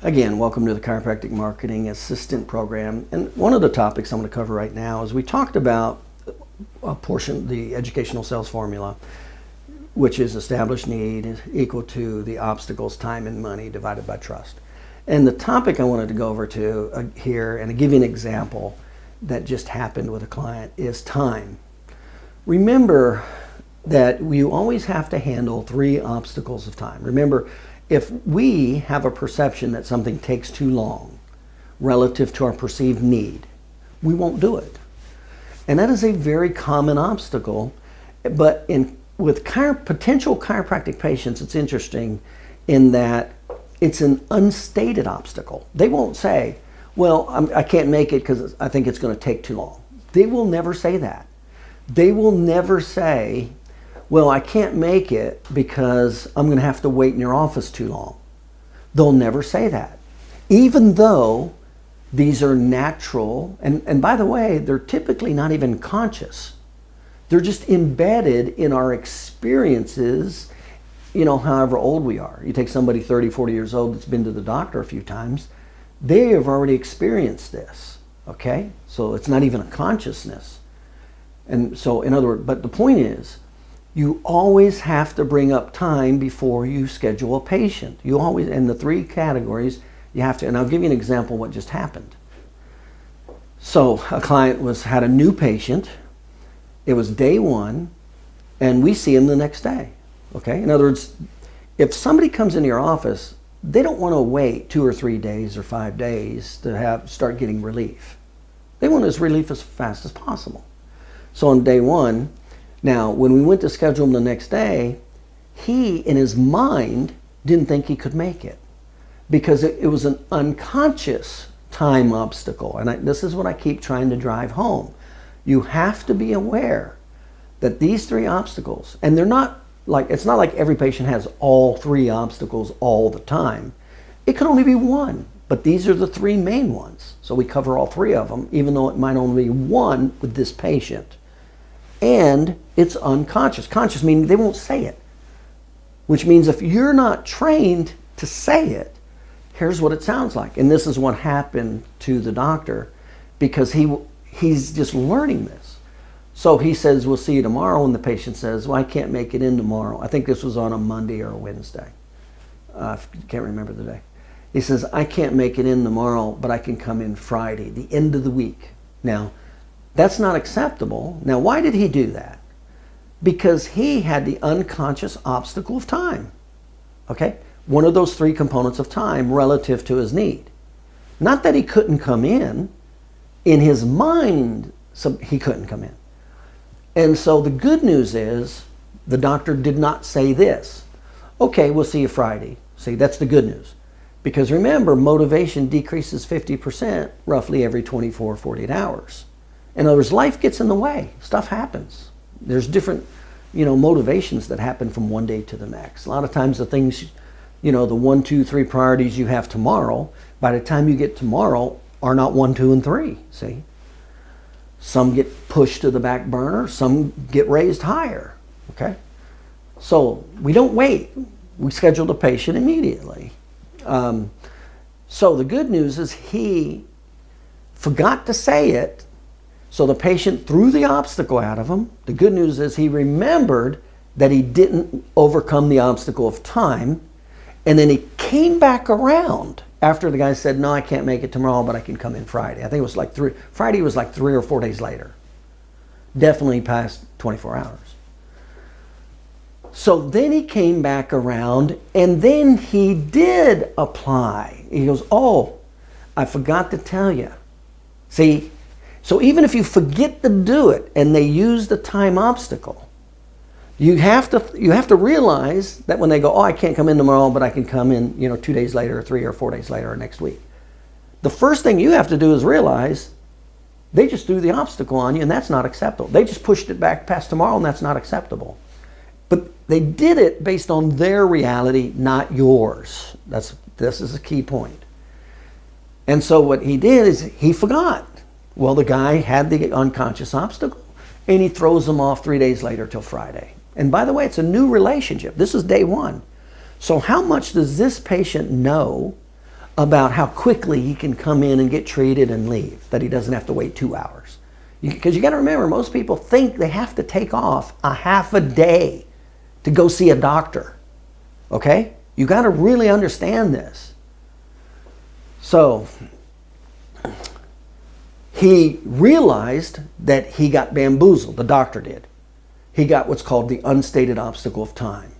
Again, welcome to the Chiropractic Marketing Assistant Program. And one of the topics I'm going to cover right now is we talked about a portion, the educational sales formula, which is established need is equal to the obstacles, time and money divided by trust. And the topic I wanted to go over to here and give you an example that just happened with a client is time. Remember that you always have to handle 3 obstacles of time. Remember, if we have a perception that something takes too long relative to our perceived need, we won't do it. And that is a very common obstacle. But with potential chiropractic patients, it's interesting in that it's an unstated obstacle. They won't say, well, I can't make it because I think it's going to take too long. They will never say that. They will never say, well, I can't make it because I'm going to have to wait in your office too long. They'll never say that. Even though these are natural, and by the way, they're typically not even conscious. They're just embedded in our experiences, however old we are. You take somebody 30, 40 years old that's been to the doctor a few times, they have already experienced this, okay? So it's not even a consciousness. And so, in other words, but the point is, you always have to bring up time before you schedule a patient. You always, in the 3 categories, you have to, and I'll give you an example of what just happened. So a client had a new patient. It was day 1, and we see him the next day, okay? In other words, if somebody comes into your office, they don't want to wait 2 or 3 days or 5 days to start getting relief. They want his relief as fast as possible. So on day 1, now, when we went to schedule him the next day, he, in his mind, didn't think he could make it because it was an unconscious time obstacle. And this is what I keep trying to drive home. You have to be aware that these 3 obstacles, and it's not like every patient has all 3 obstacles all the time. It could only be 1, but these are the 3 main ones. So we cover all 3 of them, even though it might only be 1 with this patient. And it's unconscious. Conscious meaning they won't say it, which means if you're not trained to say it, here's what it sounds like. And this is what happened to the doctor because he's just learning this. So he says, we'll see you tomorrow. And the patient says, well, I can't make it in tomorrow. I think this was on a Monday or a Wednesday. I can't remember the day. He says, I can't make it in tomorrow, but I can come in Friday, the end of the week. Now, that's not acceptable. Now, why did he do that? Because he had the unconscious obstacle of time. Okay? One of those 3 components of time relative to his need. Not that he couldn't come in. In his mind, he couldn't come in. And so the good news is the doctor did not say this. Okay, we'll see you Friday. See, that's the good news. Because remember, motivation decreases 50% roughly every 24, 48 hours. In other words, life gets in the way. Stuff happens. There's different, motivations that happen from one day to the next. A lot of times the things, the 1, 2, 3 priorities you have tomorrow, by the time you get tomorrow, are not 1, 2, and 3, see? Some get pushed to the back burner. Some get raised higher, okay? So we don't wait. We schedule the patient immediately. So the good news is he forgot to say it. So the patient threw the obstacle out of him. The good news is he remembered that he didn't overcome the obstacle of time. And then he came back around after the guy said, no, I can't make it tomorrow, but I can come in Friday. I think it was Friday was like 3 or 4 days later. Definitely past 24 hours. So then he came back around and then he did apply. He goes, oh, I forgot to tell you. See? So even if you forget to do it and they use the time obstacle, you have to realize that when they go, oh, I can't come in tomorrow, but I can come in, 2 days later, or 3 or 4 days later, or next week. The first thing you have to do is realize they just threw the obstacle on you, and that's not acceptable. They just pushed it back past tomorrow, and that's not acceptable. But they did it based on their reality, not yours. This is a key point. And so what he did is he forgot. Well, the guy had the unconscious obstacle, and he throws them off 3 days later till Friday. And by the way, it's a new relationship. This is day 1. So how much does this patient know about how quickly he can come in and get treated and leave, that he doesn't have to wait 2 hours. Because you got to remember, most people think they have to take off a half a day to go see a doctor. Okay? You got to really understand this. So he realized that he got bamboozled, the doctor did. He got what's called the unstated obstacle of time.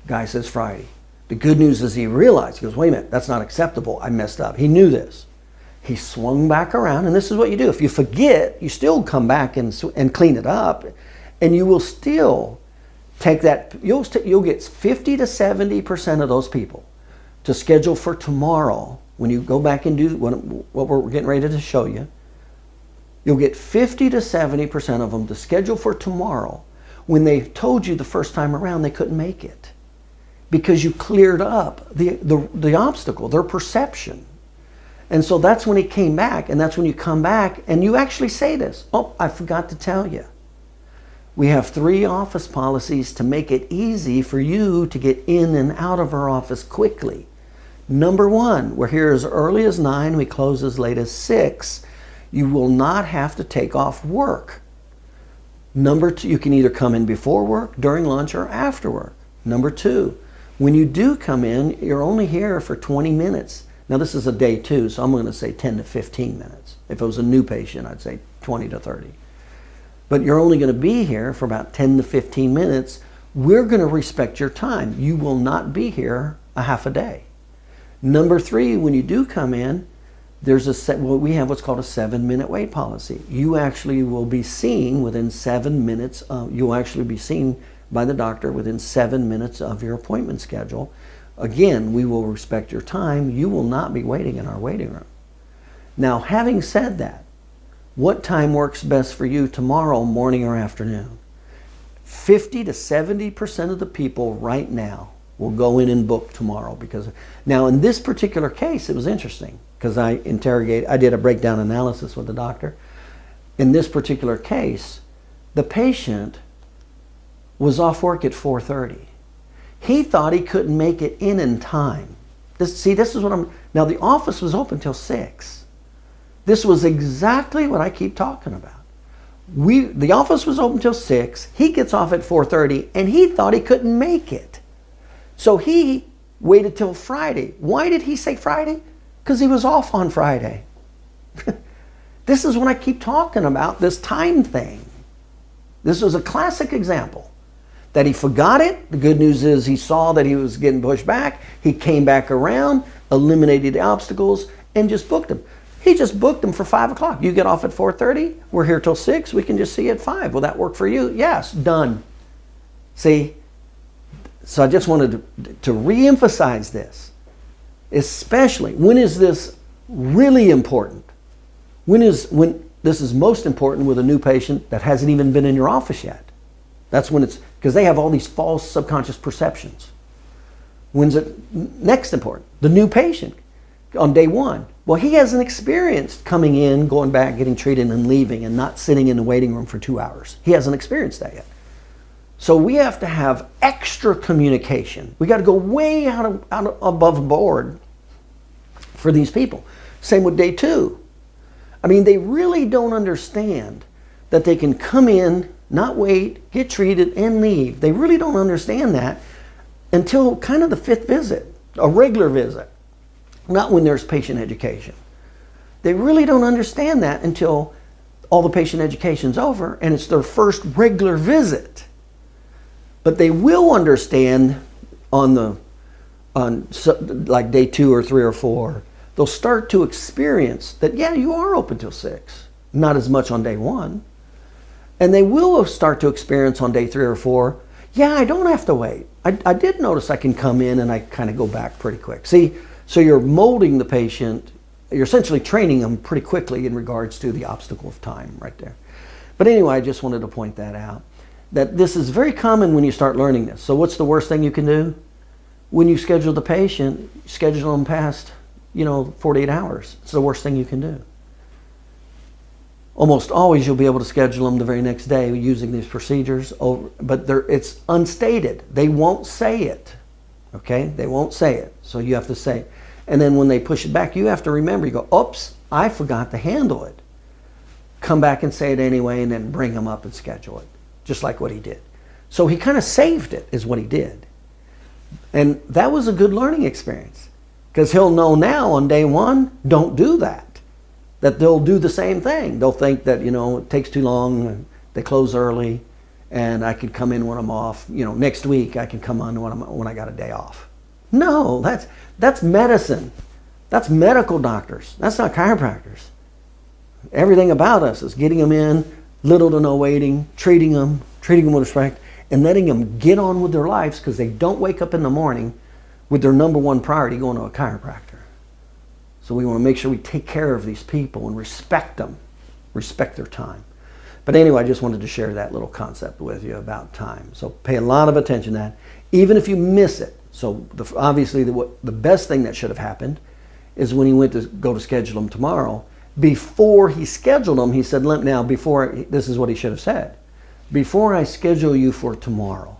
Guy says Friday. The good news is he realized, he goes, wait a minute, that's not acceptable. I messed up. He knew this. He swung back around, and this is what you do. If you forget, you still come back and clean it up, and you will still take that. You'll get 50 to 70% of those people to schedule for tomorrow. When you go back and do what we're getting ready to show you, you'll get 50 to 70% of them to schedule for tomorrow when they told you the first time around they couldn't make it, because you cleared up the obstacle, their perception. And so that's when he came back, and that's when you come back and you actually say this. Oh, I forgot to tell you. We have 3 office policies to make it easy for you to get in and out of our office quickly. Number 1, we're here as early as 9, we close as late as 6. You will not have to take off work. Number 2, you can either come in before work, during lunch, or after work. Number 2, when you do come in, you're only here for 20 minutes. Now this is a day 2, so I'm going to say 10 to 15 minutes. If it was a new patient, I'd say 20 to 30. But you're only going to be here for about 10 to 15 minutes. We're going to respect your time. You will not be here a half a day. Number 3, when you do come in, we have what's called a 7-minute wait policy. You actually will be seen within 7 minutes. You'll actually be seen by the doctor within 7 minutes of your appointment schedule. Again, we will respect your time. You will not be waiting in our waiting room. Now, having said that, what time works best for you tomorrow, morning or afternoon? 50 to 70% of the people right now will go in and book tomorrow. Because now in this particular case, it was interesting because I did a breakdown analysis with the doctor. In this particular case, the patient was off work at 4:30. He thought he couldn't make it in time. This is what now the office was open till 6. This was exactly what I keep talking about. The office was open till 6. He gets off at 4:30 and he thought he couldn't make it. So he waited till Friday. Why did he say Friday? Because he was off on Friday. This is what I keep talking about, this time thing. This was a classic example. That he forgot it. The good news is he saw that he was getting pushed back. He came back around, eliminated the obstacles, and just booked him. He just booked him for 5 o'clock. You get off at 4:30. We're here till 6. We can just see you at 5. Will that work for you? Yes, done. See? So I just wanted to re-emphasize this. Especially, when is this really important? When this is most important with a new patient that hasn't even been in your office yet. That's when it's, because they have all these false subconscious perceptions. When's it next important? The new patient on day 1. Well, he hasn't experienced coming in, going back, getting treated, and leaving, and not sitting in the waiting room for 2 hours. He hasn't experienced that yet. So we have to have extra communication. We got to go way out above board for these people. Same with day 2. I mean, they really don't understand that they can come in, not wait, get treated, and leave. They really don't understand that until kind of the 5th visit, a regular visit, not when there's patient education. They really don't understand that until all the patient education's over and it's their first regular visit. But they will understand on like day 2 or 3 or 4, they'll start to experience that, yeah, you are open till 6. Not as much on day 1. And they will start to experience on day 3 or 4, yeah, I don't have to wait. I did notice I can come in and I kind of go back pretty quick. See, so you're molding the patient, you're essentially training them pretty quickly in regards to the obstacle of time right there. But anyway, I just wanted to point that out. That this is very common when you start learning this. So what's the worst thing you can do? When you schedule the patient, schedule them past, 48 hours. It's the worst thing you can do. Almost always you'll be able to schedule them the very next day using these procedures, but it's unstated. They won't say it, okay? They won't say it, so you have to say it. And then when they push it back, you have to remember, you go, oops, I forgot to handle it. Come back and say it anyway, and then bring them up and schedule it, just like what he did. So he kind of saved it, is what he did. And that was a good learning experience, because he'll know now on day one, don't do that. That they'll do the same thing. They'll think that, it takes too long, they close early, and I could come in when I'm off. Next week I can come on when I got a day off. No, that's medicine. That's medical doctors. That's not chiropractors. Everything about us is getting them in, little to no waiting, treating them with respect, and letting them get on with their lives, because they don't wake up in the morning with their number one priority going to a chiropractor. So we want to make sure we take care of these people and respect them, respect their time. But anyway, I just wanted to share that little concept with you about time. So pay a lot of attention to that, even if you miss it. So obviously the best thing that should have happened is when he went to go to schedule them tomorrow, before he scheduled them, he said, this is what he should have said. Before I schedule you for tomorrow,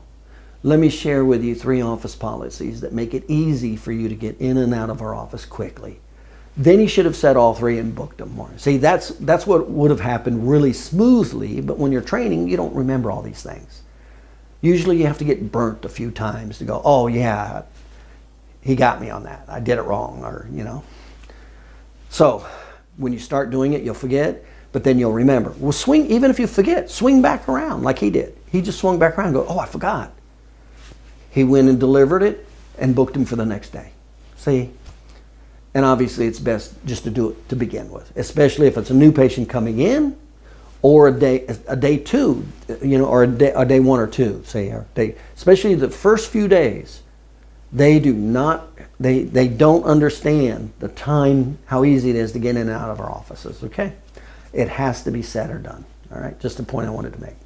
let me share with you 3 office policies that make it easy for you to get in and out of our office quickly. Then he should have said all 3 and booked them more. See, that's what would have happened really smoothly, but when you're training, you don't remember all these things. Usually you have to get burnt a few times to go, oh yeah, he got me on that. I did it wrong, or. So when you start doing it, you'll forget, but then you'll remember. Well, swing, even if you forget, swing back around like he did. He just swung back around and go, oh, I forgot. He went and delivered it and booked him for the next day. See? And obviously it's best just to do it to begin with, especially if it's a new patient coming in, or a day 2, or a day 1 or 2, say, or day, especially the first few days. They don't understand the time, how easy it is to get in and out of our offices, okay? It has to be said or done, all right? Just a point I wanted to make.